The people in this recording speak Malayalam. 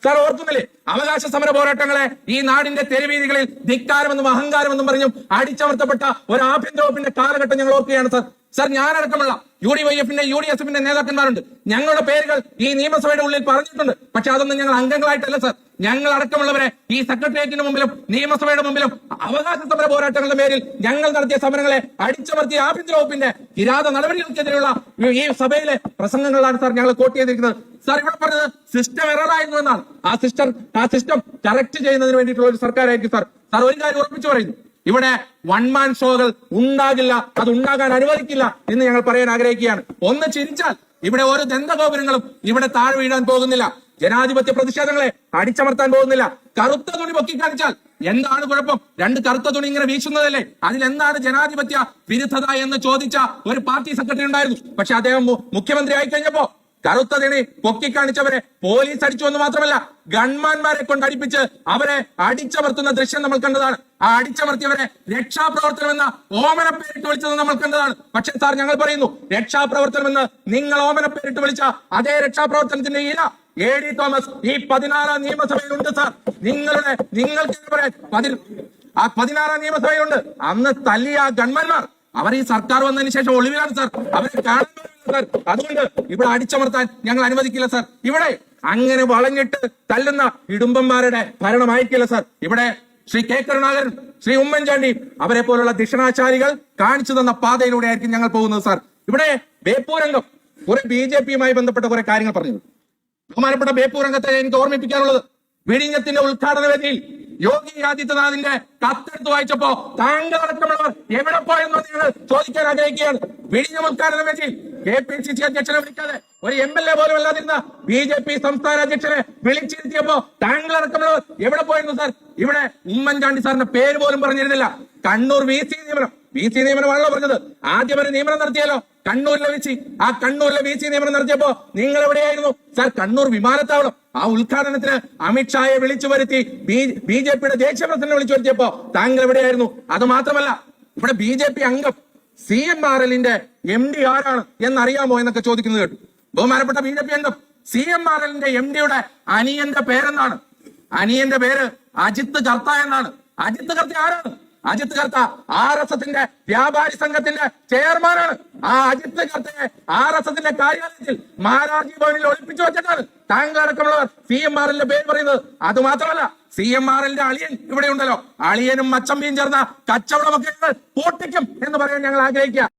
സാർ ഓർക്കുന്നില്ലേ അവകാശ സമര പോരാട്ടങ്ങളെ ഈ നാടിന്റെ തെരുവീതികളിൽ ധിക്കാരമെന്നും അഹങ്കാരമെന്നും പറഞ്ഞും അടിച്ചമർത്തപ്പെട്ട ഒരു ആഭ്യന്തര വകുപ്പിന്റെ കാലഘട്ടം ഞങ്ങൾ ഓർക്കുകയാണ് സാർ ഞാനടക്കമുള്ള UDYF-ന്റെ UDSF-ന്റെ നേതാക്കന്മാരുണ്ട്. ഞങ്ങളുടെ പേരുകൾ ഈ നിയമസഭയുടെ ഉള്ളിൽ പറഞ്ഞിട്ടുണ്ട്. പക്ഷെ അതൊന്നും ഞങ്ങൾ അംഗങ്ങളായിട്ടല്ല സാർ. ഞങ്ങൾ അടക്കമുള്ളവരെ ഈ സെക്രട്ടേറിയറ്റിന് മുമ്പിലും നിയമസഭയുടെ മുമ്പിലും അവകാശ സമര പോരാട്ടങ്ങളുടെ പേരിൽ ഞങ്ങൾ നടത്തിയ സമരങ്ങളെ അടിച്ചമർത്തിയ ആഭ്യന്തര വകുപ്പിന്റെ കിരാത നടപടികൾക്കെതിരെയുള്ള ഈ സഭയിലെ പ്രസംഗങ്ങളാണ് സാർ ഞങ്ങൾ കോട്ട് ചെയ്തിരിക്കുന്നത്. സാർ ഇവിടെ പറഞ്ഞത് സിസ്റ്റം എററായിരുന്നു എന്നാണ്. ആ സിസ്റ്റം കറക്റ്റ് ചെയ്യുന്നതിന് വേണ്ടിയിട്ടുള്ള ഒരു സർക്കാരായിരിക്കും സാർ. ഒരു കാര്യം ഉറപ്പിച്ചു പറയുന്നു, ഇവിടെ വൺ മാൻ ഷോകൾ ഉണ്ടാകില്ല, അത് ഉണ്ടാകാൻ അനുവദിക്കില്ല എന്ന് ഞങ്ങൾ പറയാൻ ആഗ്രഹിക്കുകയാണ്. ഒന്ന് ചിരിച്ചാൽ ഇവിടെ ഓരോ ദന്തഗോപുരങ്ങളും ഇവിടെ താഴെ വീഴാൻ പോകുന്നില്ല. ജനാധിപത്യ പ്രതിഷേധങ്ങളെ അടിച്ചമർത്താൻ പോകുന്നില്ല. കറുത്ത തുണി പൊക്കിക്കാണിച്ചാൽ എന്താണ് കുഴപ്പം? രണ്ട് കറുത്ത തുണി ഇങ്ങനെ വീശുന്നതല്ലേ, അതിലെന്താണ് ജനാധിപത്യ വിരുദ്ധത എന്ന് ചോദിച്ച ഒരു പാർട്ടി സെക്രട്ടറി ഉണ്ടായിരുന്നു. പക്ഷെ അദ്ദേഹം മുഖ്യമന്ത്രി ആയി കഴിഞ്ഞപ്പോ കറുത്ത തുണി പൊക്കിക്കാണിച്ചവരെ പോലീസ് അടിച്ചു എന്ന് മാത്രമല്ല ഗൺമാന്മാരെ കൊണ്ട് അടിപ്പിച്ച് അവരെ അടിച്ചമർത്തുന്ന ദൃശ്യം നമ്മൾ കണ്ടതാണ്. ആ അടിച്ചമർത്തിയവരെ രക്ഷാപ്രവർത്തനം എന്ന ഓമന പേരിട്ട് വിളിച്ചത് നമ്മൾ കണ്ടതാണ്. പക്ഷെ സാർ ഞങ്ങൾ പറയുന്നു, രക്ഷാപ്രവർത്തനം എന്ന് നിങ്ങൾ ഓമന പേരിട്ട് വിളിച്ച അതേ രക്ഷാപ്രവർത്തനത്തിന്റെ ഇല AD തോമസ് ഈ 16ാം നിയമസഭയിലുണ്ട് സാർ. നിങ്ങൾക്ക് പറയാൻ 16ാം നിയമസഭയിലുണ്ട്. അന്ന് തല്ലിയ ആ ഗൺമാന്മാർ അവർ ഈ സർക്കാർ വന്നതിന് ശേഷം ഒളിവിലാണ് സാർ. അവരെ കാണാൻ സാർ. അതുകൊണ്ട് ഇവിടെ അടിച്ചമർത്താൻ ഞങ്ങൾ അനുവദിക്കില്ല സാർ. ഇവിടെ അങ്ങനെ വളഞ്ഞിട്ട് തല്ലുന്ന ഇടുമ്പന്മാരുടെ ഭരണമായിരിക്കില്ല സാർ. ഇവിടെ ശ്രീ K കരുണാകരൻ, ശ്രീ ഉമ്മൻചാണ്ടി അവരെ പോലുള്ള ദിഷണാചാരികൾ കാണിച്ചു തന്ന പാതയിലൂടെ ആയിരിക്കും ഞങ്ങൾ പോകുന്നത് സാർ. ഇവിടെ ബേപ്പൂരംഗം കുറെ BJP-യുമായി ബന്ധപ്പെട്ട കുറെ കാര്യങ്ങൾ പറഞ്ഞു. ബഹുമാനപ്പെട്ട ബേപ്പൂരംഗത്തെ എനിക്ക് ഓർമ്മിപ്പിക്കാനുള്ളത്, വിഴിഞ്ഞത്തിന്റെ ഉദ്ഘാടന വേദിയിൽ യോഗി ആദിത്യനാഥിന്റെ കത്തെടുത്ത് വായിച്ചപ്പോ താങ്കളടക്കമുള്ളവർ എവിടെ പോയെന്ന് നിങ്ങൾ ചോദിക്കാൻ ആഗ്രഹിക്കുകയാണ്. വിഴിഞ്ഞം ഉദ്ഘാടന വേദിയിൽ KPCC അധ്യക്ഷനെ വിളിക്കാതെ ഒരു MLA പോലും അല്ലാതിരുന്ന BJP സംസ്ഥാന അധ്യക്ഷനെ വിളിച്ചിരുത്തിയപ്പോ താങ്കളടക്കമുള്ളവർ എവിടെ പോയിരുന്നു സാർ? ഇവിടെ ഉമ്മൻചാണ്ടി സാറിന്റെ പേര് പോലും പറഞ്ഞിരുന്നില്ല. കണ്ണൂർ VC നിയമനമാണല്ലോ പറഞ്ഞത്. ആദ്യം ഒരു നിയമനം നടത്തിയാലോ കണ്ണൂരിലെ VC. ആ കണ്ണൂരിലെ VC നിയമനം നടത്തിയപ്പോ നിങ്ങൾ എവിടെയായിരുന്നു സാർ? കണ്ണൂർ വിമാനത്താവളം ആ ഉദ്ഘാടനത്തിന് അമിത്ഷായെ വിളിച്ചു വരുത്തി BJP-യുടെ ദേശീയ പ്രസിഡന്റ് വിളിച്ചു വരുത്തിയപ്പോ താങ്കൾ എവിടെയായിരുന്നു? അത് മാത്രമല്ല, ഇവിടെ BJP അംഗം CMRL-ന്റെ MD ആരാണ് എന്നറിയാമോ എന്നൊക്കെ ചോദിക്കുന്നത് കേട്ടു. ബഹുമാനപ്പെട്ട BJP അംഗം CMRL-ന്റെ MD-യുടെ അനിയന്റെ പേരെന്താണ്? അനിയന്റെ പേര് അജിത്ത് കർത്ത എന്നാണ്. അജിത്ത് കർത്ത ആരാണ്? അജിത്ത് കർത്ത RSS-ന്റെ വ്യാപാരി സംഘത്തിന്റെ ചെയർമാനാണ്. ആ അജിത്ത് കർത്തയെ RSS-ന്റെ കാര്യാലയത്തിൽ മഹാരാജി ഭവനിൽ ഒളിപ്പിച്ചു വെച്ചിട്ടാണ് താങ്കളടക്കമുള്ളവർ CMRL-ന്റെ പേര് പറയുന്നത്. അത് മാത്രമല്ല, CMRL-ന്റെ അളിയൻ ഇവിടെ ഉണ്ടല്ലോ, അളിയനും മച്ചമ്പിയും ചേർന്ന കച്ചവടമൊക്കെ പൊട്ടിക്കും എന്ന് പറയാൻ ഞങ്ങൾ ആഗ്രഹിക്കുക.